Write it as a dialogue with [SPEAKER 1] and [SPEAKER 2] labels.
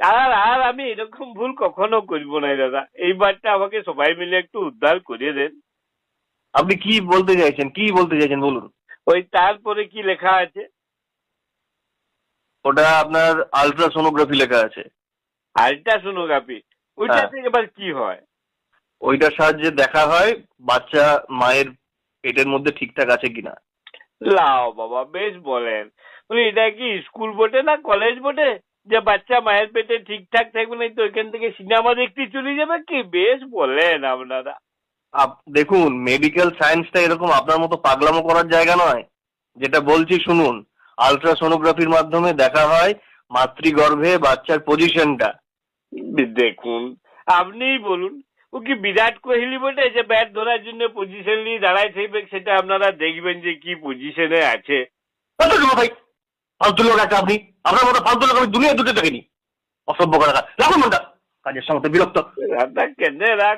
[SPEAKER 1] আর আমি এরকম ভুল কখনো করবো না দাদা, এইবারটা আমাকে সবাই মিলে একটু উদ্ধার করে দেন।
[SPEAKER 2] আপনি কি বলতে চাইছেন, কি বলতে চাইছেন বলুন।
[SPEAKER 1] ওই তারপরে কি লেখা আছে?
[SPEAKER 2] ওটা আপনার আলট্রাসোনোগ্রাফি লেখা আছে।
[SPEAKER 1] আল্ট্রাসোনোগ্রাফি?
[SPEAKER 2] হ্যাঁ,
[SPEAKER 1] ওইটাতে এবার কি হয়?
[SPEAKER 2] ওইটার সাহায্যে দেখা হয় বাচ্চা মায়ের পেটের মধ্যে ঠিকঠাক আছে কিনা।
[SPEAKER 1] লাও বাবা, বেশ বলেন। বলি এটা কি স্কুল বটে না কলেজ বটে যে বাচ্চা মায়ের পেটে ঠিকঠাক থাকবে না তো এখান থেকে সিনেমা দেখতে চলে যাবে? কি বেশ বলেন আপনারা।
[SPEAKER 2] দেখুন, মেডিকেল সায়েন্সটা এরকম আপনার মতো পাগলামো করার জায়গা নয়। যেটা বলছি শুনুন, আলট্রাসোনোগ্রাফির মাধ্যমে দেখা হয় মাতৃগর্ভে বাচ্চার পজিশনটা।
[SPEAKER 1] দেখুন, আপনিই বলুন, ও কি বিরাট কোহলি বটে যে ব্যাট ধরার জন্য পজিশন নিয়ে দাঁড়ায় থাকবে? সেটা আপনারা দেখবেন যে কি পজিশনে আছে।
[SPEAKER 2] ভাই, ফালতু লোক একটা আপনি। আপনার মতো ফালতু লোক আমি দুনিয়া দুটো দেখিনি। অসভ্য করা রাখুন মনটা, কাজের সময় বিরক্ত।
[SPEAKER 1] রাখা কেন রাখ